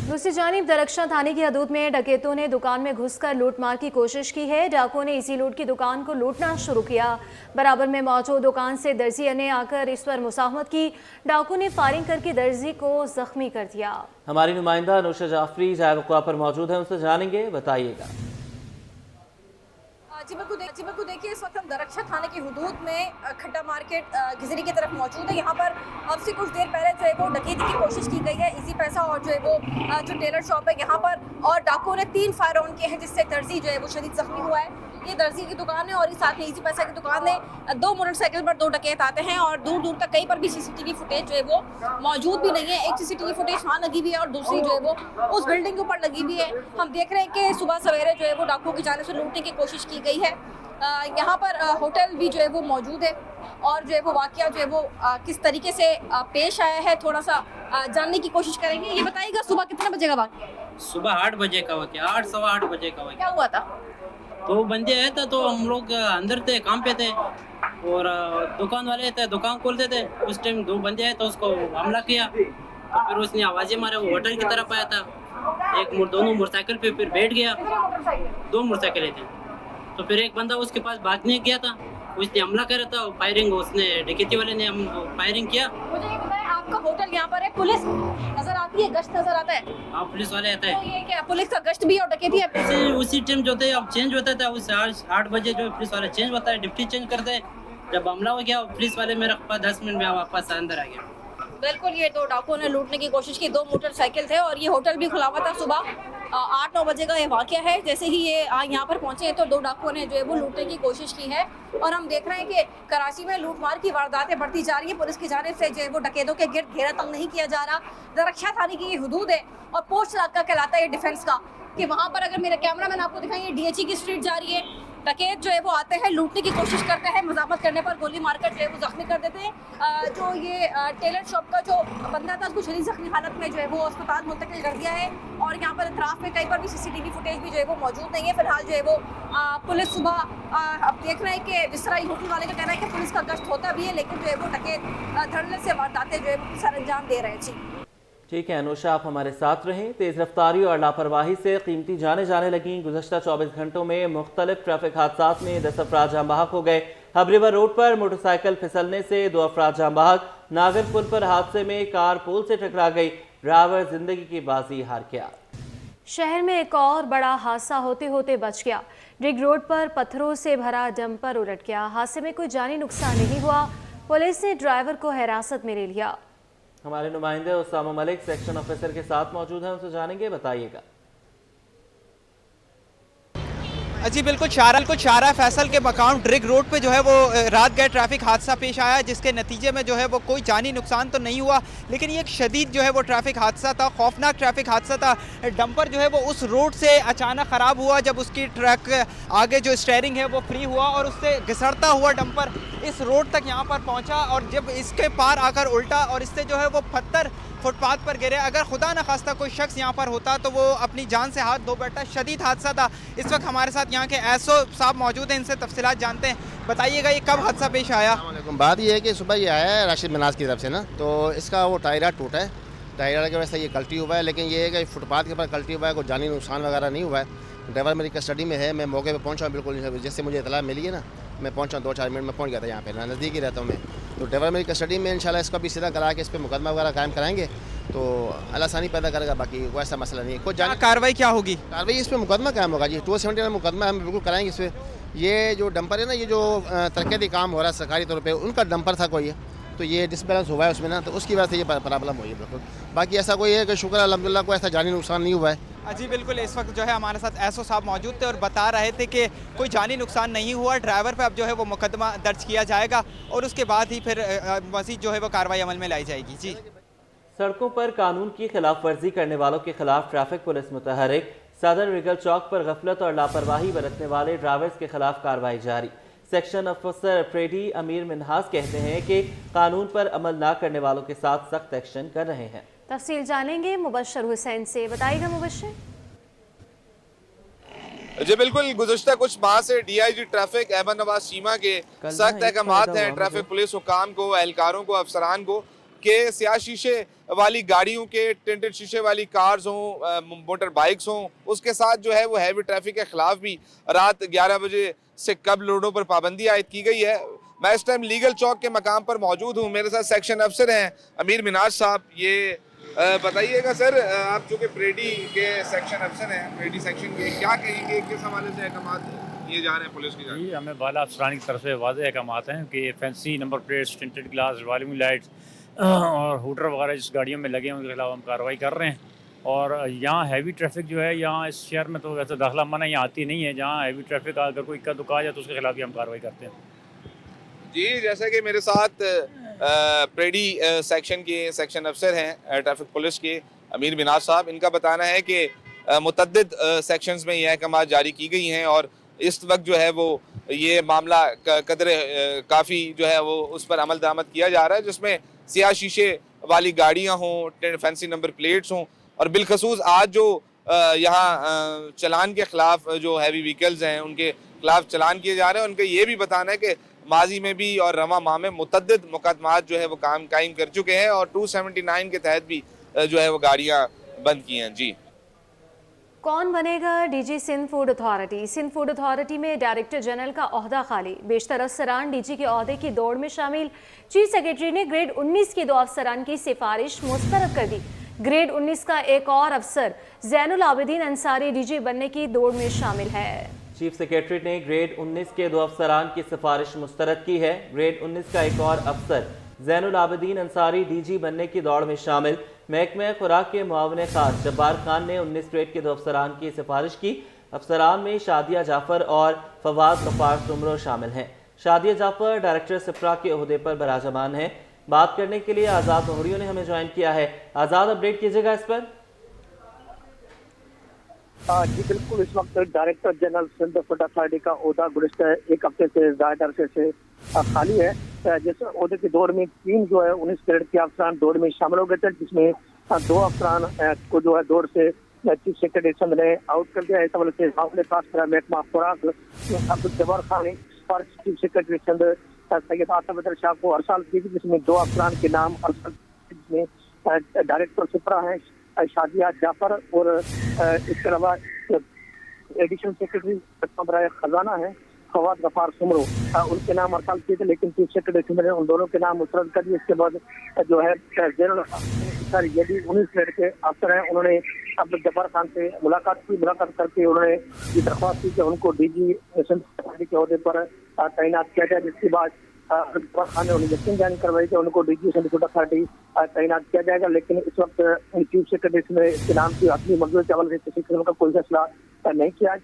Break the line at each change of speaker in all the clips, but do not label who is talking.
दूसरी जानिब दरख्शां थाने की हदूद में डकैतों ने दुकान में घुसकर लूटमार की कोशिश की है। डाकुओं ने इसी लूट की दुकान को लूटना शुरू किया। बराबर में मौजूद दुकान से दर्जी ने आकर इस पर मुसाहमत की। डाकुओं ने फायरिंग करके दर्जी को जख्मी कर दिया।
हमारी नुमाइंदा अनुषा जाफरी जायवक़्वा पर मौजूद है, उनसे जानेंगे, बताइएगा।
जी बिल्कुल देखिए, इस वक्त हम दरख्शा थाने की हुदूद में खड्डा मार्केट गिजरी की तरफ मौजूद है। यहाँ पर अब से कुछ देर पहले जो है वो डकैती की कोशिश की गई है। इजी पैसा और जो है वो जो टेलर शॉप है यहाँ पर, और डाकुओं ने 3 फायर ऑन किए हैं, जिससे दर्जी जो है वो शदीद जख्मी हुआ है। ये दर्जी की दुकान है और इस साथ में इजी पैसा की दुकान है। 2 मोटरसाइकिल पर 2 डकैत आते हैं और दूर दूर तक कहीं पर भी सीसीटीवी फुटेज जो है वो मौजूद भी नहीं है। एक सीसीटीवी फुटेज वहाँ लगी हुई है और दूसरी जो है वो उस बिल्डिंग के ऊपर लगी हुई है। हम देख रहे हैं कि सुबह सवेरे जो है वो डाकुओं की जानिब से लूटने की कोशिश की गई है। यहाँ पर होटल भी जो है वो मौजूद है और जो है वो वाकया जो है वो किस तरीके से पेश आया है, थोड़ा सा जानने की कोशिश करेंगे। ये बताइएगा, सुबह कितने बजे का वाकया?
सुबह 8 बजे का वाकया, 8 सवा 8 बजे का वाकया।
क्या हुआ था?
तो बंदे आए थे, तो हम लोग अंदर थे, काम पे थे और दुकान वाले थे, दुकान खोलते थे। उस टाइम 2 बंदे आए तो उसको हमला किया। तो फिर उसने आवाज़ें मारे, वो होटल की तरफ आया था। दोनों मोटरसाइकिल पे फिर बैठ गया। 2 मोटरसाइकिलें थी। तो फिर एक बंदा उसके पास भागने गया था, उसने हमला करा था। फायरिंग उसने डकैती वाले ने फायरिंग किया।
मुझे ये बताएं, आपका होटल यहाँ पर है, पुलिस नजर आती है, गश्त नजर आता है?
हाँ, पुलिस वाले आते
तो
हैं।
ये क्या पुलिस का गश्त भी और डकैती है?
उसी टाइम जो थे, अब चेंज होता था, उस 8 बजे जो पुलिस वाले चेंज होता है, डिप्टी चेंज करते हैं। जब हमला हो गया, पुलिस वाले मेरे पास 10 मिनट में वापस अंदर आ गया।
बिल्कुल, ये 2 डाकुओं ने लूटने की कोशिश की। 2 मोटरसाइकिल थे और ये होटल भी खुला हुआ था। सुबह 8-9 बजे का ये वाकया है। जैसे ही ये यहाँ पर पहुंचे हैं तो 2 डाकुओं ने जो है वो लूटने की कोशिश की है और हम देख रहे हैं कि कराची में लूटमार की वारदातें बढ़ती जा रही है। पुलिस की जानिब से जो है वो डकैतों के गिर्द घेरा तंग नहीं किया जा रहा। दरख्शा थाने की ये हुदूद है और पोस्ट इलाका कहलाता है ये डिफेंस का, कि वहाँ पर अगर मेरे कैमरा मैन आपको दिखाएं, ये DHE की स्ट्रीट जा रही है। डकैत जो है वो आते हैं, लूटने की कोशिश करते हैं, मजामत करने पर गोली मारकर जो है वो जख्मी कर देते हैं। जो ये टेलर शॉप का जो बंदा था, उसको शदीद जख्मी हालत में जो है वो अस्पताल मुंतकिल कर दिया है। और यहाँ पर अतराफ में कहीं पर भी CCTV फुटेज भी जो है वो मौजूद नहीं है। फिलहाल जो है वो पुलिस सुबह अब देख रहे हैं कि जिस तरह होटल वाले का कहना है कि पुलिस का गश्त होता भी है, लेकिन जो है वो डकैत धड़ल्ले से वारदातें जो है वो सर अंजाम दे रहे हैं। जी
ठीक है अनुषा, आप हमारे साथ रहें। तेज़ रफ्तारी और लापरवाही से कीमती जाने जाने लगी। गुज़श्ता 24 घंटों में मुख्तलिफ ट्रैफिक हादसा में 10 अफराद जाँ बहक हो गए। हब रिवर रोड पर मोटरसाइकिल फिसलने से 2 अफराद जाँ बहक। नागर पुल पर हादसे में कार पोल से टकरा गई, ड्राइवर जिंदगी की बाजी हार गया।
शहर में एक और बड़ा हादसा होते होते बच गया। रिग रोड पर पत्थरों से भरा डंपर उलट गया। हादसे में कोई जानी नुकसान नहीं हुआ। पुलिस ने ड्राइवर को हिरासत में ले लिया।
हमारे नुमाइंदे उसामा मलिक सेक्शन ऑफिसर के साथ मौजूद हैं, उनसे जानेंगे, बताइएगा।
जी बिल्कुल, शारा फैसल के मकाम रिग रोड पे जो है वो रात गए ट्रैफिक हादसा पेश आया, जिसके नतीजे में जो है वो कोई जानी नुकसान तो नहीं हुआ, लेकिन ये एक शदीद जो है वो ट्रैफिक हादसा था, खौफनाक ट्रैफिक हादसा था। डंपर जो है वो उस रोड से अचानक ख़राब हुआ जब उसकी ट्रक आगे जो स्टेयरिंग है वो फ्री हुआ और उससे घिसड़ता हुआ डंपर इस रोड तक यहाँ पर पहुँचा और जब इसके पार आकर उल्टा और इससे जो है वो पत्थर फुटपाथ पर गिरे। अगर खुदा न खास्ता कोई शख्स यहाँ पर होता तो वो अपनी जान से हाथ धो बैठता। शदीद हादसा था। इस वक्त हमारे साथ यहाँ के एसओ साहब मौजूद हैं, इनसे तफसीलात जानते हैं। बताइएगा, ये कब हादसा पेश आया?
बात ये है कि सुबह ये आया है राशिद मिनाज की तरफ से ना, तो इसका वो टायरा टूटा है, टायरा की वजह से ये गलती हुआ है। लेकिन ये है कि फुटपाथ के ऊपर गलती हुआ है, कोई जानी नुकसान वगैरह नहीं हुआ है। ड्राइवर मेरी कस्टडी में है, मैं मौके पे पहुंचा हूँ बिल्कुल, जैसे मुझे इतला मिली है ना, मैं पहुंचा 2-4 मिनट में पहुंच गया था यहाँ पे, नज़दीक ही रहता हूँ मैं। तो ड्राइवर मेरी कस्टडी में, इंशाल्लाह इसका भी सीधा करा के इस पर मुकदमा वगैरह कायम कराएंगे तो अल्लाह आसानी पैदा करेगा। बाकी कोई ऐसा मसला नहीं है। कुछ जानी
कार्रवाई क्या होगी?
कार्रवाई इस पर मुकदमा कायम होगा जी, 270 मुकदमा हम बिल्कुल कराएंगे इस पर। ये जो डंपर है ना, ये जो तरक्याती काम हो रहा है सरकारी तौर पर, उनका डंपर था कोई, तो ये डिसबैलेंस हुआ है उसमें ना, तो उसकी वजह से ये प्रॉब्लम हुई है बिल्कुल। बाकी ऐसा कोई है कि शुक्र अल्हम्दुलिल्लाह कोई ऐसा जानी नुकसान नहीं हुआ है।
जी बिल्कुल, इस वक्त जो है हमारे साथ एसओ साहब मौजूद थे और बता रहे थे कि कोई जानी नुकसान नहीं हुआ। ड्राइवर पे अब जो है वो मुकदमा दर्ज किया जाएगा और उसके बाद ही फिर मज़ीद जो है वो कार्रवाई अमल में लाई जाएगी। जी,
सड़कों पर कानून की खिलाफ वर्जी करने वालों के खिलाफ ट्रैफिक पुलिस मुतहरिक। सदर रिगल चौक पर गफलत और लापरवाही बरतने वाले ड्राइवर्स के खिलाफ कार्रवाई जारी। सेक्शन ऑफिसर फ्रेडी अमीर मिनहास कहते हैं कि कानून पर अमल न करने वालों के साथ सख्त एक्शन कर रहे हैं।
तफसील जानेंगे मुबश्शिर हुसैन से, बताइएगा मुबश्शिर।
जी बिल्कुल, गुज़श्ता कुछ माह से DIG ट्रैफिक अहमद नवाज चीमा के सख्त अहकामात हैं ट्रैफिक पुलिस हुकाम को, एहलकारों को, अफसरान को कि स्याह शीशे वाली गाड़ियों के, टिंटेड शीशे वाली कार्स हों, मोटर बाइक्स हों, उसके साथ जो है वो हैवी ट्रैफिक के खिलाफ भी रात 11 बजे से कब रोडों पर पाबंदी आयद की गई है। मैं इस टाइम लीगल चौक के मकाम पर मौजूद हूँ। मेरे साथ सेक्शन अफसर हैं अमीर मिनाज साहब। ये बताइएगा सर, आप चूँकि प्रेडी के सेक्शन अफसर हैं, प्रेडी सेक्शन के, क्या कहेंगे किस हवाले से अहकाम लिए जा रहे हैं पुलिस की जानिब?
जी, हमें बाला अफसरानी की तरफ से वाज़ेह अहकामात हैं कि fancy number plates, tinted glass, revolving lights और हूटर वगैरह जिस गाड़ियों में लगे हैं उनके खिलाफ हम कार्रवाई कर रहे हैं। और यहाँ हैवी ट्रैफिक जो है, यहाँ इस शहर में तो वैसे दाखिला मना यहाँ आती नहीं है। जहाँ हैवी ट्रैफिक अगर कोई इक्का दुक्का आ जाए तो उसके खिलाफ भी हम कार्रवाई करते हैं।
जी, जैसे कि मेरे साथ प्रेडी सेक्शन के सेक्शन अफसर हैं ट्रैफिक पुलिस के अमीर मिनाज साहब, इनका बताना है कि मुतअद्दिद सेक्शंस में ये अहकाम जारी की गई हैं और इस वक्त जो है वो ये मामला कदरे काफ़ी जो है वो उस पर अमल दरामद किया जा रहा है, जिसमें स्याह शीशे वाली गाड़ियाँ हों, फैंसी नंबर प्लेट्स हों और बिलखसूस आज जो यहाँ चलान के ख़िलाफ़ जो हैवी व्हीकल्स हैं उनके खिलाफ चलान किए जा रहे हैं। उनका ये भी बताना है कि माजी में भी और रवा माह में मुतअद्दिद मुकदमात जो है वो कायम कर चुके हैं और 279 के तहत भी जो है वो गाड़ियाँ बंद की हैं। जी,
कौन बनेगा DG Sindh food authority? Sindh food authority में डायरेक्टर जनरल का ओहदा खाली। बेशतर अफसरान डीजी के ओहदे की दौड़ में शामिल। चीफ सेक्रेटरी ने ग्रेड 19 के 2 अफसरान की सिफारिश मुस्तरद कर दी। ग्रेड 19 का एक और अफसर जैनुल आबिदीन अंसारी डीजी बनने की दौड़ में शामिल है।
चीफ सेक्रेटरी ने ग्रेड 19 के 2 अफसरान की सिफारिश मुस्तरद की है। ग्रेड 19 का एक और अफसर जैनुल आबिदीन अंसारी डीजी बनने की दौड़ में शामिल। महकमे खुराक के मुआविन खास जब्बार खान ने 19 ग्रेड के 2 अफसरान की सिफारिश की। अफसरान में शादिया जाफर और फवाद गफ्फार तुमरो शामिल हैं। शादिया जाफर डायरेक्टर सिप्रा के ओहदे पर बराजमान हैं। बात करने के लिए आज़ाद नोहरियों ने हमें ज्वाइन किया है। आज़ाद, अपडेट कीजिएगा इस पर।
जी बिल्कुल, इस वक्त director general Sindh food authority का ओहदा गुज़िश्ता एक हफ्ते से ज़्यादा अरसे से खाली है। जिस ओहदे की दौड़ में 3 जो है 19 ग्रेड के अफसरान दौड़ में शामिल हो गए थे, जिसमें 2 अफसरान को जो है दौड़ से चीफ सेक्रेटरी सिंध ने आउट कर दिया। इस हवाले से मामले खास महकमा खुराक अब्दुल जब्बार खान ने चीफ सेक्रेटरी सिंध सैयद आसिफ अदर शाह को हड़ताल की, जिसमें 2 अफसरान के नाम जिसमें डायरेक्टर सिपरा है शादिया जाफर और इसके अलावा एडिशनल सेक्रेटरी बराए खजाना है फवाद गफ्फार तुमरो, उनके नाम हड़ताल किए थे, लेकिन चीफ सेक्रेटरी सिंध ने उन दोनों के नाम मुस्तरद कर दिए। इसके बाद जो है ये भी 19 ग्रेड के अफसर हैं, उन्होंने अब्दुल जब्बार खान से मुलाकात करके उन्होंने ये दरख्वास्त की कि उनको डीजी सिंध के ओहदे पर तैनात किया जाए। जिसके बाद जब्बार खान ने उन्हें यकीन जारी करवाई कि उनको डीजी सिंध फूड अथॉरिटी तैनात किया जाएगा। लेकिन इस वक्त चीफ सेक्रेटरी ने इसके नाम की अपनी मंजूरी के हवाले से किसी किस्म का कोई फैसला नहीं किया,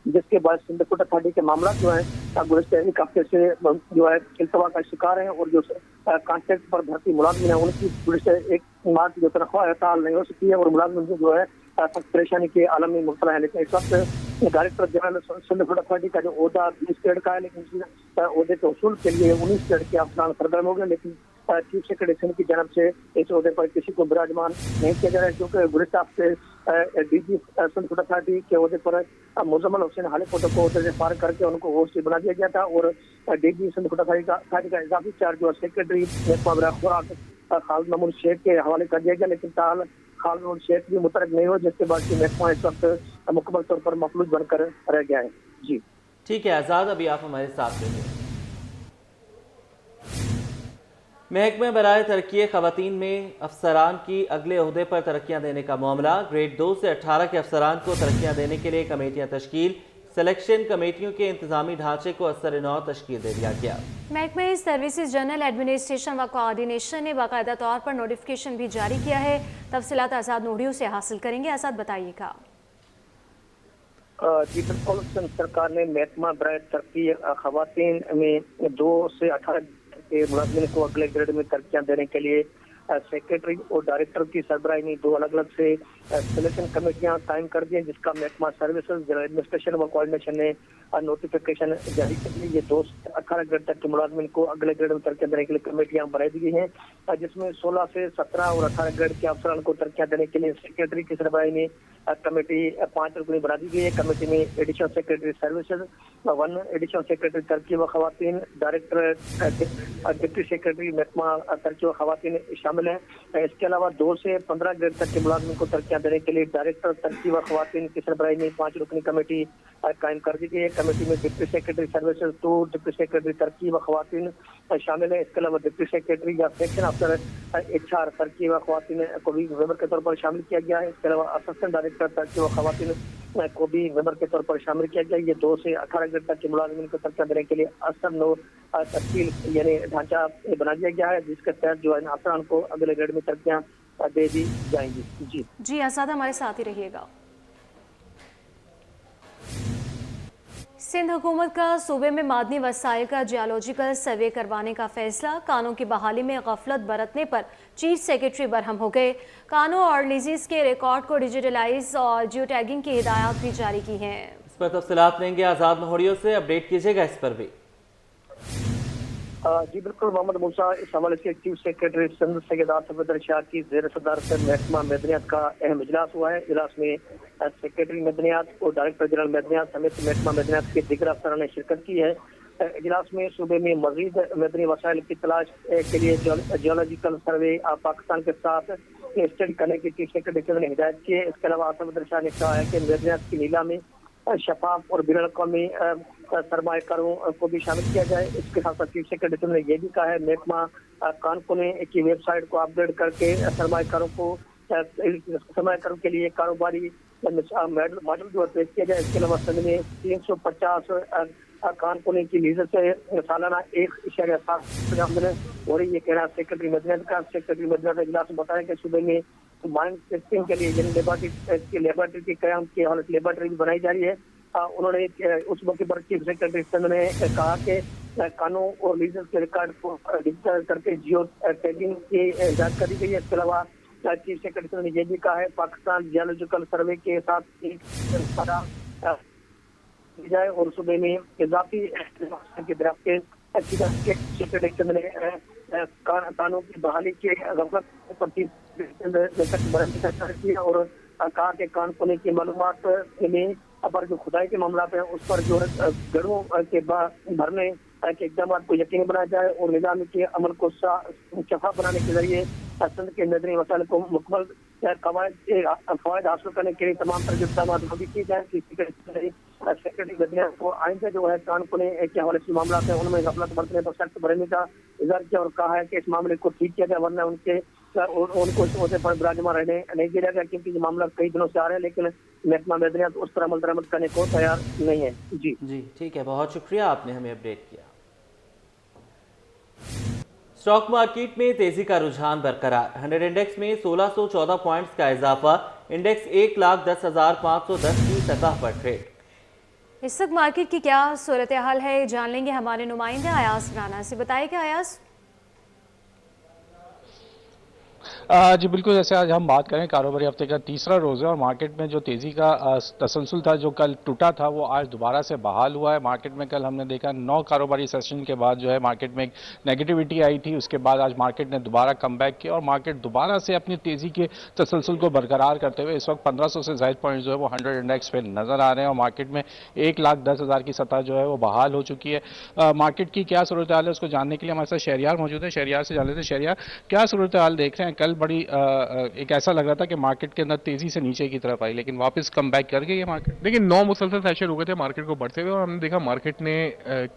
जिसके बाद सिंध फूड अथॉरिटी के मामला जो है गुज़िश्ता एक हफ्ते से जो है इल्तवा का शिकार है और जो कॉन्ट्रैक्ट पर भर्ती मुलाजिम है उनकी गुज़िश्ता 1 माह की जो तनख्वाह है ताल नहीं हो सकती है और मुलाजिम जो है परेशानी के आलम में मुब्तला है। लेकिन इस वक्त director general Sindh food authority का जो ओहदा 20 ग्रेड का है, लेकिन ओहदे के उसूल के लिए 19 ग्रेड के अफसरान सरगर्म हो गए। लेकिन चीफ सेक्रेटरी सिंध की जानब से इस ओहदे पर किसी को विराजमान नहीं किया जा रहा है, क्योंकि गुज़िश्ता हफ्ते डीजी सिंध फूड अथॉरिटी के ओहदे पर मुजम्मल हुसैन हाले फोटो को ओहदे से फारिग करके उनको होस्ट बना दिया गया था और डीजी सिंध फूड अथॉरिटी का इजाफी चार्ज जो सेक्रेटरी महकमा खुराक खालिद महमूद शेख के हवाले कर दिया गया। लेकिन ताल खालिद महमूद शेख भी मुतरक नहीं हो, जिसके बाद महकमा इस वक्त मुकम्मल तौर पर मफलूज बनकर रह गया है। जी
ठीक है आज़ाद, अभी आप हमारे साथ रहिए। महकमे बराए तरक्की ख़वातीन में अफसरान की अगले ओहदे पर तरक्कियाँ देने का मामला। ग्रेड 2 से 18 के अफसरान को तरक्कियाँ देने के लिए कमेटियाँ तश्कील। सिलेक्शन कमेटियों के इंतजामी ढांचे को असर नौ तश्कील दे दिया गया।
महकमे सर्विसेज जनरल एडमिनिस्ट्रेशन व कोऑर्डिनेशन ने बाकायदा तौर पर नोटिफिकेशन भी जारी किया है। तफसीलात आज़ाद नोहरियों से हासिल करेंगे। आज़ाद, बताइएगा।
जी बिल्कुल, सरकार ने महकमा बराए तरक्की ख़वातीन में 2 से 18 के मुलाजिम को अगले ग्रेड में तरक्कियाँ देने के लिए सेक्रेटरी और डायरेक्टर की सरबराही में 2 अलग अलग से सिलेक्शन कमेटियां कायम कर दी हैं, जिसका महकमा सर्विसेज जनरल एडमिनिस्ट्रेशन व कोऑर्डिनेशन ने नोटिफिकेशन जारी कर दी। ये 2 से 18 ग्रेड तक के मुलाजिम को अगले ग्रेड में तरक्कियां देने के लिए कमेटियां बनाई दी गई हैं, जिसमें 16 से 17 और 18 ग्रेड के अफसरान को तरक्कियां देने के लिए सेक्रेटरी की सरबराही में कमेटी 5 रुकनी बना दी गई है। कमेटी में additional secretary services, 1 additional secretary तरक्की व खवातीन, डायरेक्टर डिप्टी सेक्रेटरी महकमा तरक्की व खवातीन शामिल हैं। इसके अलावा 2 से 15 ग्रेड तक के मुलाजमिन को तरक्कियाँ देने के लिए डायरेक्टर तरक्की व खवातीन की सरबराही में 5 रुकनी कमेटी कायम कर दी गई है। कमेटी में deputy secretary services 2, deputy secretary तरक्की व खवातीन शामिल है। इसके अलावा डिप्टी सेक्रेटरी या सेक्शन अफसर HR तरक्की व खवातीन को भी मेंबर के तौर पर शामिल किया गया है। इसके अलावा असिस्टेंट डायरेक्टर तरक्की व खवातीन को भी मेंबर के तौर पर शामिल किया गया। ये 2 से 18 ग्रेड तक के मुलाजमिन को तरक्कियाँ देने के लिए असर नो तश्कील यानी ढांचा बना दिया गया है, जिसके तहत जो है अफसरान को अगले ग्रेड में तरक्कियाँ दे दी जाएंगी।
जी आसाद, हमारे साथ ही रहिएगा। सिंध हुकूमत का सूबे में मादनी वसाइल का जियोलॉजिकल सर्वे करवाने का फैसला। कानों की बहाली में गफलत बरतने पर चीफ सेक्रेटरी बरहम हो गए। कानों और लीजीज के रिकॉर्ड को डिजिटलाइज और जियो टैगिंग की हिदायत भी जारी की हैं।
इस पर तफसीलात लेंगे आज़ाद मोहरियों से, अपडेट कीजिएगा इस पर भी।
जी बिल्कुल मोहम्मद मूसा, इस हवाले से चीफ सेक्रेटरी सिंध सैयद आसिफ अहमद शाह की ज़ेर सदारत से महकमा मदनियात का अहम इजलास हुआ है। इजलास में सेक्रेटरी मदनियात और डायरेक्टर जनरल मदनियात समेत महकमा मदनियात के दीगर अफसरान ने शिरकत की है। इजलास में सूबे में मजीद मदनी वसाइल की तलाश के लिए जियोलॉजिकल सर्वे पाकिस्तान के साथ स्टडी करने की चीफ सेक्रेटरी ने हिदायत की है। इसके अलावा आसिफ अहमद शाह ने कहा है कि मदनियात की नीलामी शफाफ और बिन अक़वामी सरमाकारों को भी शामिल किया जाए। इसके साथ साथ चीफ सेक्रेटरी ने यह भी कहा है महकमा कानून की वेबसाइट को अपडेट करके सरमाकारों के लिए कारोबारी मॉडल जो पेश किया जाए। इसके अलावा संघ में 350 कानूनी की लीजर से सालाना 1.7 आमदनी हो रही है। कहना सेक्रेटरी मदनियात का। सेक्रेटरी मदनियात ने इजलास में बताया कि सूबे में माइंड टेस्टिंग के लिए लेबोरेटरी की कयाम की हालत लेबोरेटरी भी बनाई जा रही है। उन्होंने उस मौके पर चीफ सेक्रेटरी संघ ने कहा कि कानून और लीजर के रिकॉर्ड को डिजिटल करके जियो टैगिंग की इजाजत कर दी गई है। इसके अलावा चीफ सेक्रेटरी ने यह भी कहा है पाकिस्तान जियोलॉजिकल सर्वे के साथ एक दी जाए और सूबे में इजाफी के दरख्त सेक्रेटरी ने कानून की बहाली के किया और कहा कि कानूनी की मालूमात में पर जो खुदाई के मामला है उस पर जो गढ़ों के भरने के इकदाम को यकीनी बनाया जाए और निजाम के अमल को शफाफ बनाने के जरिए सिंध के मदनी वसाइल को मुकम्मल फवायद हासिल करने के लिए तमाम तरह के इकदाम भी किए जाए। सेक्रेटरी मदनियात को आइंदा जो है कानूनी के हवाले से मामला है उनमें गफलत बरतने पर सख्त बरतने का इजहार किया और कहा है कि इस मामले को ठीक किया जाए, वरना उनको इस मुद्दे पर विराजमान रहने नहीं दिया जाएगा, क्योंकि ये मामला कई दिनों से आ रहा है लेकिन महकमा मदनियात उस पर अमल दरामद करने को तैयार नहीं है। जी
ठीक है, बहुत शुक्रिया, आपने हमें अपडेट किया। स्टॉक मार्केट में तेजी का रुझान बरकरार। 100 इंडेक्स में 1614 पॉइंट्स का इजाफा। इंडेक्स 1,10,510 की सतह पर ट्रेड।
इस वक्त मार्केट की क्या सूरत हाल है जान लेंगे हमारे नुमाइंदे अयास राना से। बताइए कि अयास।
जी बिल्कुल, जैसे आज हम बात करें कारोबारी हफ्ते का तीसरा रोज़ है और मार्केट में जो तेज़ी का तसलसल था जो कल टूटा था वो आज दोबारा से बहाल हुआ है। मार्केट में कल हमने देखा 9 कारोबारी सेशन के बाद जो है मार्केट में एक नेगेटिविटी आई थी, उसके बाद आज मार्केट ने दोबारा कम बैक किया और मार्केट दोबारा से अपनी तेज़ी के तसलसल को बरकरार करते हुए इस वक्त 1500 से ज़ायद पॉइंट जो है वो 100 इंडेक्स पे नज़र आ रहे हैं और मार्केट में 1,10,000 की सतह जो है वो बहाल हो चुकी है। मार्केट की क्या सूरत हाल है उसको जानने के लिए हमारे साथ शहरियार मौजूद है। शहरियार से जान लेते हैं, शहरियार क्या सूरत हाल देख रहे हैं? कल बड़ी एक ऐसा लग रहा था कि मार्केट के अंदर तेजी से नीचे की तरफ आई लेकिन वापस कम बैक कर गई है मार्केट।
देखिए 9 मुसलसल सेशन हो गए थे मार्केट को बढ़ते हुए और हमने देखा मार्केट ने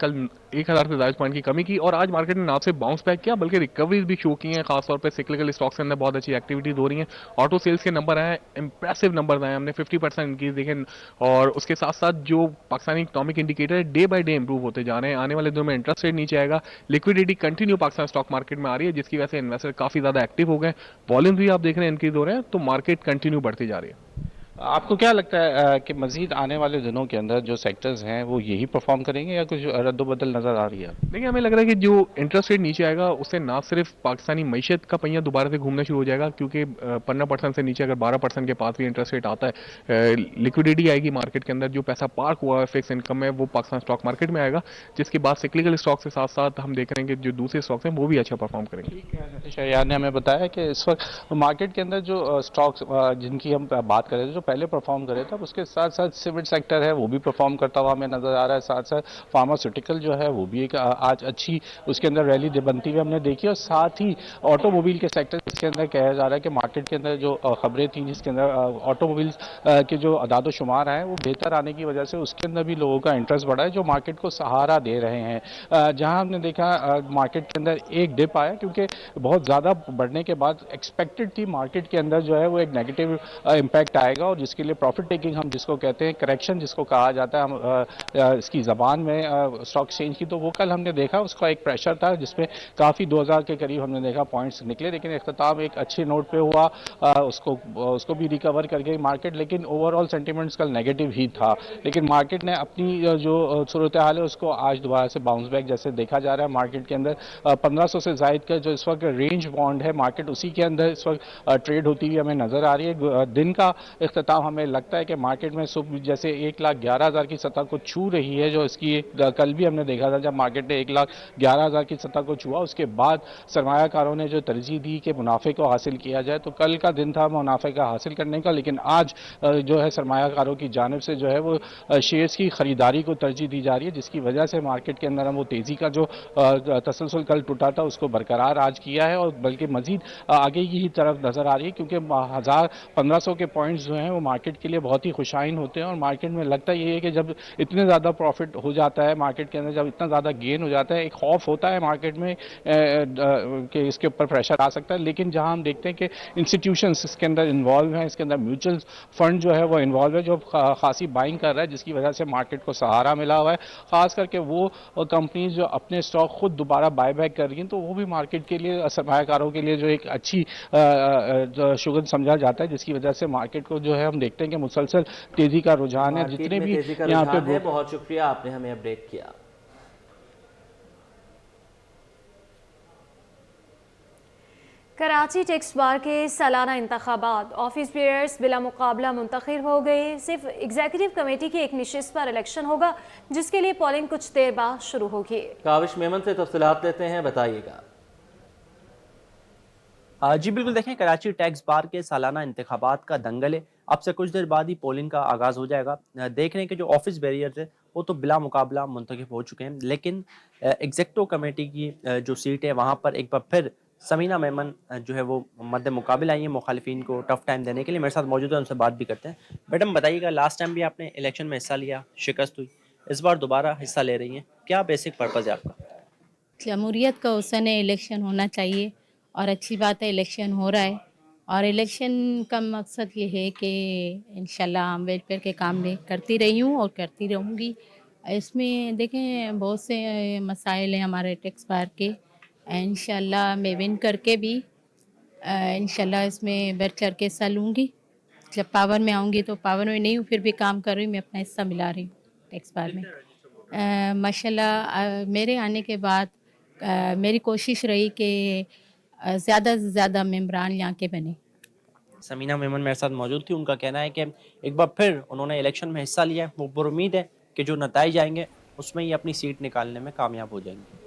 कल 1000 से ज़्यादा पॉइंट की कमी की और आज मार्केट ने ना से बाउंस बैक किया बल्कि रिकवरीज भी शो की हैं। खासतौर पर सिक्लिकल स्टॉक्स के अंदर बहुत अच्छी एक्टिविटीज हो रही हैं। ऑटो सेल्स के नंबर आए, इंप्रेसिव नंबर आए, हमने 50% इंक्रीज देखे और उसके साथ साथ जो पाकिस्तानी इकोनॉमिक इंडिकेटर है डे बाय डे इंप्रूव होते जा रहे हैं। आने वाले दिनों में इंटरेस्ट रेट नीचे आएगा, liquidity continue Pakistan stock market में आ रही है जिसकी वजह से इन्वेस्टर काफी ज्यादा एक्टिव हो गए, वॉल्यूम भी आप देख रहे हैं इंक्रीज हो रहे हैं, तो मार्केट कंटिन्यू बढ़ती जा रही है।
आपको क्या लगता है कि मजीद आने वाले दिनों के अंदर जो सेक्टर्स हैं वो यही परफॉर्म करेंगे या कुछ रद्दोबदल नजर आ रही है?
देखिए हमें लग रहा है कि जो इंटरेस्ट रेट नीचे आएगा उससे ना सिर्फ पाकिस्तानी मईशत का पहिया दोबारा से घूमना शुरू हो जाएगा क्योंकि 15% से नीचे अगर 12% के पास भी इंटरेस्ट रेट आता है, लिक्विडिटी आएगी मार्केट के अंदर, जो पैसा पार्क हुआ है फिक्स इनकम में वो पाकिस्तान स्टॉक मार्केट में आएगा, जिसके बाद सिक्लिकल स्टॉक के साथ साथ हम देख रहे हैं कि जो दूसरे स्टॉक्स हैं वो भी अच्छा परफॉर्म करेंगे।
शहरियार ने हमें बताया कि इस वक्त मार्केट के अंदर जो स्टॉक्स जिनकी हम बात कर रहे थे जो पहले परफॉर्म करे था, उसके साथ साथ सिविल सेक्टर है वो भी परफॉर्म करता हुआ हमें नज़र आ रहा है। साथ साथ फार्मास्यूटिकल जो है वो भी एक आज अच्छी उसके अंदर रैली बनती हुई हमने देखी, और साथ ही ऑटोमोबाइल के सेक्टर के अंदर कहा जा रहा है कि मार्केट के अंदर जो खबरें थी जिसके अंदर ऑटोमोबाइल्स के जो अदाद शुमार हैं वो बेहतर आने की वजह से उसके अंदर भी लोगों का इंटरेस्ट बढ़ा है, जो मार्केट को सहारा दे रहे हैं। जहां हमने देखा मार्केट के अंदर एक डिप आया, क्योंकि बहुत ज़्यादा बढ़ने के बाद एक्सपेक्टेड थी मार्केट के अंदर जो है वो एक नेगेटिव इम्पैक्ट आएगा, और जिसके लिए प्रॉफिट टेकिंग हम जिसको कहते हैं, करेक्शन जिसको कहा जाता है हम इसकी ज़बान में स्टॉक एक्सचेंज की, तो वो कल हमने देखा उसका एक प्रेशर था जिसमें काफ़ी 2000 के करीब हमने देखा पॉइंट्स निकले, लेकिन इख्तिताम एक अच्छे नोट पे हुआ, उसको भी रिकवर कर गई मार्केट, लेकिन ओवरऑल सेंटिमेंट्स कल नेगेटिव ही था। लेकिन मार्केट ने अपनी जो सूरत हाल है उसको आज दोबारा से बाउंस बैक जैसे देखा जा रहा है। मार्केट के अंदर 1500 से जायद का जो इस वक्त रेंज बॉन्ड है, मार्केट उसी के अंदर इस वक्त ट्रेड होती हुई हमें नज़र आ रही है। दिन का इख्तिताम हमें लगता है कि मार्केट में सुबह जैसे 1,11,000 की सतह को छू रही है, जो इसकी कल भी हमने देखा था जब मार्केट ने 1,11,000 की सतह को छुआ, उसके बाद सरमायाकारों ने जो तरजीह दी कि मुनाफे को हासिल किया जाए, तो कल का दिन था मुनाफे का हासिल करने का, लेकिन आज जो है सरमायाकारों की जानिब से जो है वो शेयर्स की खरीदारी को तरजीह दी जा रही है, जिसकी वजह से मार्केट के अंदर हम वो तेज़ी का जो तसलसल कल टूटा था उसको बरकरार आज किया है, और बल्कि मजीद आगे की ही तरफ नज़र आ रही है, क्योंकि 1500 के पॉइंट्स जो हैं वो मार्केट के लिए बहुत ही खुशाइन होते हैं, और मार्केट में लगता ये है कि जब इतने ज़्यादा प्रॉफिट हो जाता है मार्केट के अंदर, जब इतना ज़्यादा गेन हो जाता है, एक खौफ होता है मार्केट में कि इसके ऊपर प्रेशर आ सकता है। लेकिन जहां हम देखते हैं कि इंस्टीट्यूशंस इसके अंदर इन्वॉल्व हैं, इसके अंदर म्यूचुअल फंड जो है वो इन्वॉल्व है, जो खासी बाइंग कर रहा है, जिसकी वजह से मार्केट को सहारा मिला हुआ है। खास करके वो कंपनीज जो अपने स्टॉक खुद दोबारा बाय बैक कर रही हैं, तो वो भी मार्केट के लिए, सरमायाकारों के लिए जो एक अच्छी शुगन समझा जाता है, जिसकी वजह से मार्केट को जो है हम देखते हैं कि मुसलसल तेजी का रुझान है। जितने भी यहाँ पे
बहुत शुक्रिया आपने हमें अपडेट किया।
कराची टैक्स बार के सालाना इंतखाबात ऑफिस बेयर्स बिला मुकाबला मुंतखब हो गए। सिर्फ एग्जीक्यूटिव कमेटी की एक नशिस्त पर इलेक्शन होगा, जिसके लिए पोलिंग कुछ देर बाद शुरू होगी।
काविश मेमन से तफसीलात लेते हैं, बताइएगा।
जी बिल्कुल, देखें कराची टैक्स बार के सालाना इंतखाबात का दंगल है। अब से कुछ देर बाद ही पोलिंग का आगाज़ हो जाएगा। देख रहे हैं कि जो ऑफिस बैरियर थे वो तो बिला मुकाबला मुंतखब हो चुके हैं, लेकिन एग्जीक्यूटिव कमेटी की जो सीट है वहाँ पर एक बार फिर समीना मेमन जो है वो मद्द मुकाबिल आई है मुखालिफिन को टफ टाइम देने के लिए। मेरे साथ मौजूद है, उनसे बात भी करते हैं। मैडम बताइएगा, लास्ट टाइम भी आपने इलेक्शन में हिस्सा लिया, शिकस्त हुई, इस बार दोबारा हिस्सा ले रही हैं, क्या बेसिक पर्पज़ है आपका?
जमहूरियत का हुस्न है, इलेक्शन होना चाहिए और अच्छी बात है इलेक्शन हो रहा है। और इलेक्शन का मकसद ये है कि इंशाल्लाह हम वेलफेयर के काम में करती रही हूँ और करती रहूँगी। इसमें देखें बहुत से मसाइल हैं हमारे टैक्स बार के, इंशाल्लाह मैं विन करके भी इंशाल्लाह इसमें बढ़ चढ़ के हिस्सा लूँगी। जब पावर में आऊँगी तो पावर में नहीं हूँ फिर भी काम कर रही हूँ, मैं अपना हिस्सा मिला रही हूँ टैक्स बार में। माशाल्लाह मेरे आने के बाद मेरी कोशिश रही कि ज़्यादा से ज़्यादा मेंबरान यहाँ के बने।
समीना मेमन मेरे साथ मौजूद थी, उनका कहना है कि एक बार फिर उन्होंने इलेक्शन में हिस्सा लिया है, वो पुरुम्मीद है कि जो नताइज आएंगे उसमें ये अपनी सीट निकालने में कामयाब हो जाएंगे।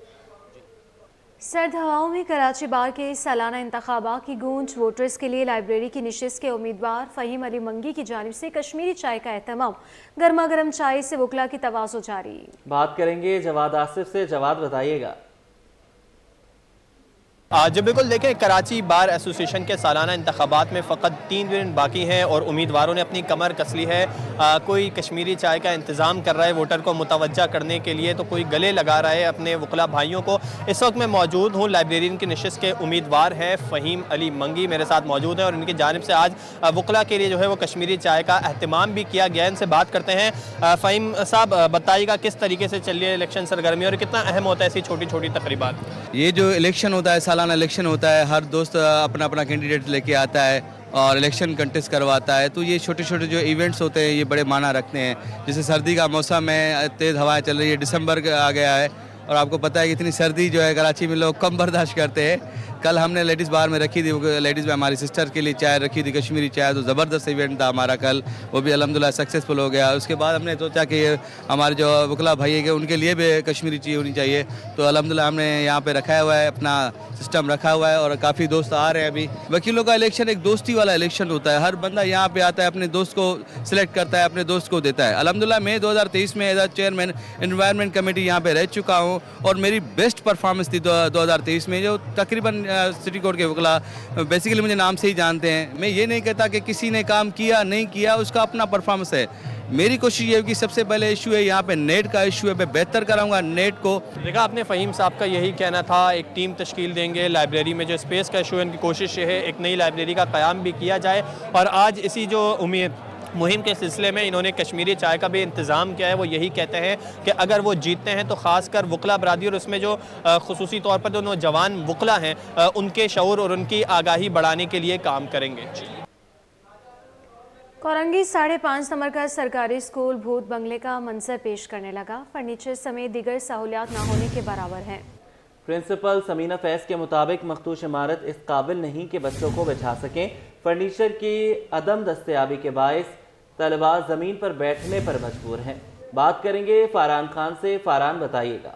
सर्द हवाओं में कराची बार के सालाना इंतखाबा की गूंज, वोटर्स के लिए लाइब्रेरी की नशिस्त के उम्मीदवार फ़हीम अली मंगी की जानिब से कश्मीरी चाय का एहतमाम, गर्मा गर्म चाय से वकला की तवाज़ो जारी।
बात करेंगे जवाद आसिफ से। जवाद बताइएगा।
जी बिल्कुल, देखें कराची बार एसोसिएशन के सालाना इंतखाबात में फ़कत 3 दिन बाकी हैं और उम्मीदवारों ने अपनी कमर कस ली है। कोई कश्मीरी चाय का इंतज़ाम कर रहा है वोटर को मुतवज्जा करने के लिए, तो कोई गले लगा रहा है अपने वकला भाइयों को। इस वक्त मैं मौजूद हूँ, लाइब्रेरियन की नशिस्त के उम्मीदवार हैं फ़हीम अली मंगी मेरे साथ मौजूद हैं, और इनकी जानिब से आज वकला के लिए जो है वो कश्मीरी चाय का अहतमाम भी किया गया है। इनसे बात करते हैं। फ़हीम साहब बताइएगा, किस तरीके से चल रही है इलेक्शन सरगर्मी और कितना अहम होता है ऐसी छोटी छोटी तकरीबात?
ये जो इलेक्शन होता है, सालाना इलेक्शन होता है, हर दोस्त अपना अपना कैंडिडेट लेके आता है और इलेक्शन कंटेस्ट करवाता है, तो ये छोटे छोटे जो इवेंट्स होते हैं ये बड़े माना रखते हैं। जैसे सर्दी का मौसम है, तेज़ हवाएं चल रही है, दिसंबर आ गया है और आपको पता है कि इतनी सर्दी जो है कराची में लोग कम बर्दाश्त करते हैं, कल हमने लेडीज़ बार में रखी थी, लेडीज़ में हमारी सिस्टर के लिए चाय रखी थी, कश्मीरी चाय, तो ज़बरदस्त इवेंट था हमारा कल, वो भी अल्हम्दुलिल्लाह सक्सेसफुल हो गया। उसके बाद हमने सोचा कि हमारे जो वकला भाई है उनके लिए भी कश्मीरी चाय होनी चाहिए, तो अल्हम्दुलिल्लाह हमने यहाँ पे रखा हुआ है, अपना सिस्टम रखा हुआ है और काफ़ी दोस्त आ रहे हैं। अभी वकीलों का इलेक्शन एक दोस्ती वाला इलेक्शन होता है, हर बंदा यहाँ पे आता है, अपने दोस्त को सिलेक्ट करता है, अपने दोस्त को देता है। अल्हम्दुलिल्लाह मैं 2023 में as a chairman environment committee यहाँ पे रह चुका हूँ और मेरी बेस्ट परफॉर्मेंस थी 2023 में, जो तकरीबन सिटी कोर्ट के वकला बेसिकली मुझे नाम से ही जानते हैं। मैं ये नहीं कहता कि किसी ने काम किया नहीं किया, उसका अपना परफॉर्मेंस है। मेरी कोशिश ये है कि सबसे पहले इशू है यहाँ पे नेट का इशू है, मैं बेहतर कराऊंगा नेट को।
देखा आपने फ़हीम साहब का यही कहना था, एक टीम तश्कील देंगे, लाइब्रेरी में जो स्पेस का इशू है उनकी कोशिश ये है एक नई लाइब्रेरी का क़याम भी किया जाए। और आज इसी जो मुहिम के सिलसिले में इन्होंने कश्मीरी चाय का भी इंतज़ाम किया है। वो यही कहते हैं कि अगर वो जीतते हैं तो ख़ासकर वकला बरादरी और उसमें जो खुसूसी तौर पर जो नौजवान वकला हैं उनके शऊर और उनकी आगाही बढ़ाने के लिए काम करेंगे।
कोरंगी 5.5 नंबर का सरकारी स्कूल भूत बंगले का मंजर पेश करने लगा। फर्नीचर समेत दीगर सहूलियात ना होने के बराबर हैं।
प्रिंसिपल समीना फैज़ के मुताबिक मखदूश इमारत इस काबिल नहीं कि बच्चों को बिठा सकें। फर्नीचर की अदम दस्तयाबी के बायस तलबा ज़मीन पर बैठने पर मजबूर हैं। बात करेंगे फ़रहान खान से। फ़रहान बताइएगा।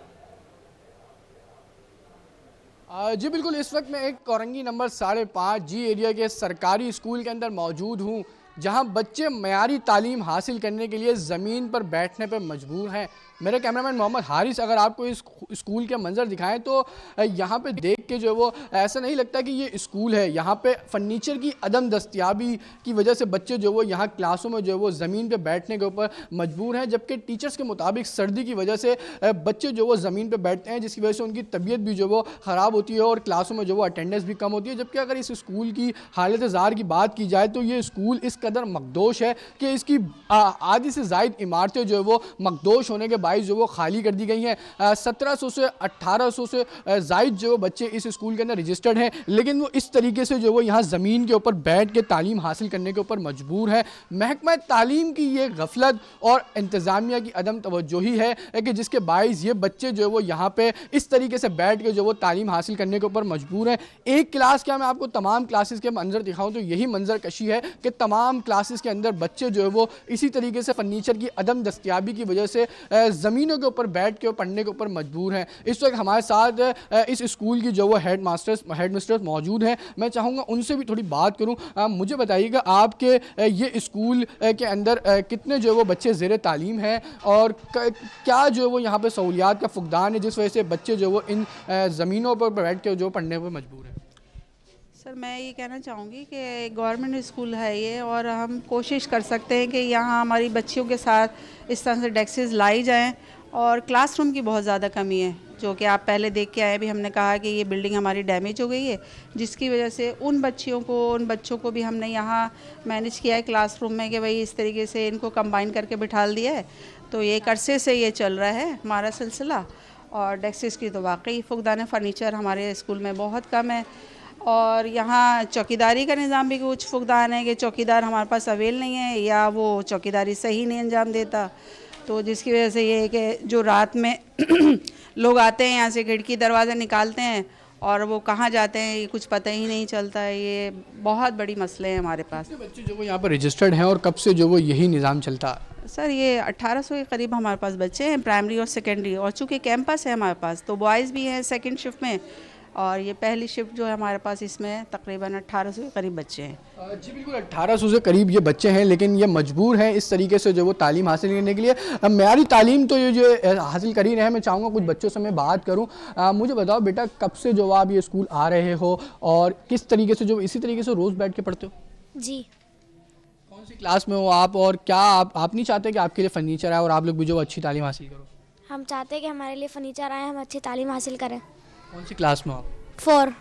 जी बिल्कुल, इस वक्त मैं एक कोरंगी नंबर 5.5 जी एरिया के सरकारी स्कूल के अंदर मौजूद हूँ, जहाँ बच्चे मयारी तालीम हासिल करने के लिए ज़मीन पर बैठने पर मजबूर हैं। मेरे कैमरामैन मोहम्मद हारिस अगर आपको इस स्कूल के मंजर दिखाएं तो यहाँ पे देख के जो वो ऐसा नहीं लगता कि ये स्कूल है। यहाँ पे फर्नीचर की अदम दस्तयाबी की वजह से बच्चे जो वो यहाँ क्लासों में जो वो ज़मीन पे बैठने के ऊपर मजबूर हैं, जबकि टीचर्स के मुताबिक सर्दी की वजह से बच्चे जो वो ज़मीन पे बैठते हैं, जिसकी वजह से उनकी तबीयत भी जो वो ख़राब होती है और क्लासों में जो वो अटेंडेंस भी कम होती है। जबकि अगर इस स्कूल की हालत ज़ार की बात की जाए तो ये स्कूल इस कदर मकदोश है कि इसकी आधी से ज़ायद इमारतें जो है वो मकदोश होने के बाइस जो वो खाली कर दी गई हैं। 1700 से 1800 से ज़ायद जो बच्चे इस स्कूल के अंदर रजिस्टर्ड हैं, लेकिन वो इस तरीके से जो वो यहाँ ज़मीन के ऊपर बैठ के तालीम हासिल करने के ऊपर मजबूर है। महकमा तालीम की ये गफलत और इंतज़ामिया की अदम तवज्जोही है कि जिसके बाइस ये बच्चे जो वो यहाँ पे इस तरीके से बैठ के जो वो तालीम हासिल करने के ऊपर मजबूर हैं। एक क्लास क्या मैं आपको तमाम क्लासेस के मंजर दिखाऊँ तो यही मंजर कशी है कि तमाम क्लासेस के अंदर बच्चे जो है वो इसी तरीके से फर्नीचर की अदम दस्तयाबी की वजह से ज़मीनों के ऊपर बैठ के पढ़ने के ऊपर मजबूर हैं। इस वक्त हमारे साथ इस स्कूल की जो वो हेड मिस्टर्स मौजूद हैं, मैं चाहूँगा उनसे भी थोड़ी बात करूँ। मुझे बताइएगा आपके ये स्कूल के अंदर कितने जो वो बच्चे ज़ेर तालीम हैं और क्या जो वो यहाँ पे सहूलियात का फुकदान है जिस वजह से बच्चे जो वो इन ज़मीनों पर बैठ के जो पढ़ने पर मजबूर हैं?
सर मैं ये कहना चाहूँगी कि गवर्नमेंट स्कूल है ये और हम कोशिश कर सकते हैं कि यहाँ हमारी बच्चियों के साथ इस तरह से डेस्कें लाई जाएं और क्लासरूम की बहुत ज़्यादा कमी है, जो कि आप पहले देख के आए भी। हमने कहा कि ये बिल्डिंग हमारी डैमेज हो गई है, जिसकी वजह से उन बच्चों को भी हमने यहाँ मैनेज किया है क्लासरूम में कि भाई इस तरीके से इनको कंबाइन करके बिठा दिया है। तो ये एक अरसे से ये चल रहा है हमारा सिलसिला। और डेस्क्स की तो वाकई फुकदान फर्नीचर हमारे स्कूल में बहुत कम है और यहाँ चौकीदारी का निज़ाम भी कुछ फुकदान है कि चौकीदार हमारे पास अवेल नहीं है या वो चौकीदारी सही नहीं अंजाम देता। तो जिसकी वजह से ये है कि जो रात में लोग आते हैं यहाँ से खिड़की दरवाज़ा निकालते हैं और वो कहाँ जाते हैं ये कुछ पता ही नहीं चलता है। ये बहुत बड़ी मसले हैं हमारे पास।
बच्चे जो वो यहाँ पर रजिस्टर्ड हैं और कब से जो वो यही निज़ाम चलता है?
सर ये 1800 के करीब हमारे पास बच्चे हैं, प्राइमरी और सेकेंडरी, और चूँकि कैंपस है हमारे पास तो बॉयज़ भी हैं सेकेंड शिफ्ट में और ये पहली शिफ्ट जो है हमारे पास इसमें तकरीबन 1800 के करीब बच्चे हैं।
जी बिल्कुल 1800 से करीब ये बच्चे हैं, लेकिन ये मजबूर हैं इस तरीके से जो वो तालीम हासिल करने के लिए। मयारी तालीम तो ये जो हासिल कर ही रहे हैं। मैं चाहूँगा कुछ बच्चों से मैं बात करूँ। मुझे बताओ बेटा, कब से जो आप ये स्कूल आ रहे हो और किस तरीके से जो इसी तरीके से रोज़ बैठ के पढ़ते हो?
जी।
कौन सी क्लास में हो आप और क्या आप नहीं चाहते कि आपके लिए फर्नीचर आए और आप लोग भी जो अच्छी तालीम हासिल करो?
हम चाहते हैं कि हमारे लिए फर्नीचर आए, हम अच्छी तालीम हासिल करें।
कौन सी क्लास में हो आप?
4।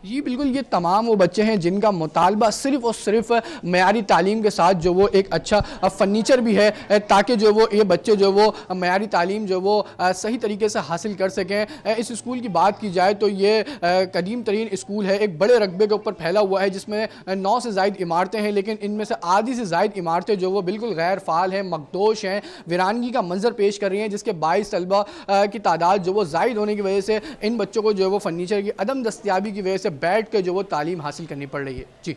जी बिल्कुल, ये तमाम वो बच्चे हैं जिनका मुतालबा सिर्फ और सिर्फ मयारी तालीम के साथ जो वो एक अच्छा फर्नीचर भी है, ताकि जो वो ये बच्चे जो वो मयारी तालीम जो वो सही तरीके से हासिल कर सकें। इस स्कूल की बात की जाए तो ये कदीम तरीन स्कूल है, एक बड़े रकबे के ऊपर फैला हुआ है, जिसमें 9 से ज़ायद इमारतें हैं, लेकिन इनमें से आधी से ज़ायद इमारतें जो वो बिल्कुल गैर फ़ाल हैं, मकदोश हैं, वीरानगी का मंजर पेश कर रही हैं, जिसके 22 तलबा की तादाद जो वो ज़ायद होने की वजह से इन बच्चों को जो वो फर्नीचर की अदम दस्तयाबी की वजह से बैठ कर जो वो तालीम हासिल करनी पड़ रही है। जी।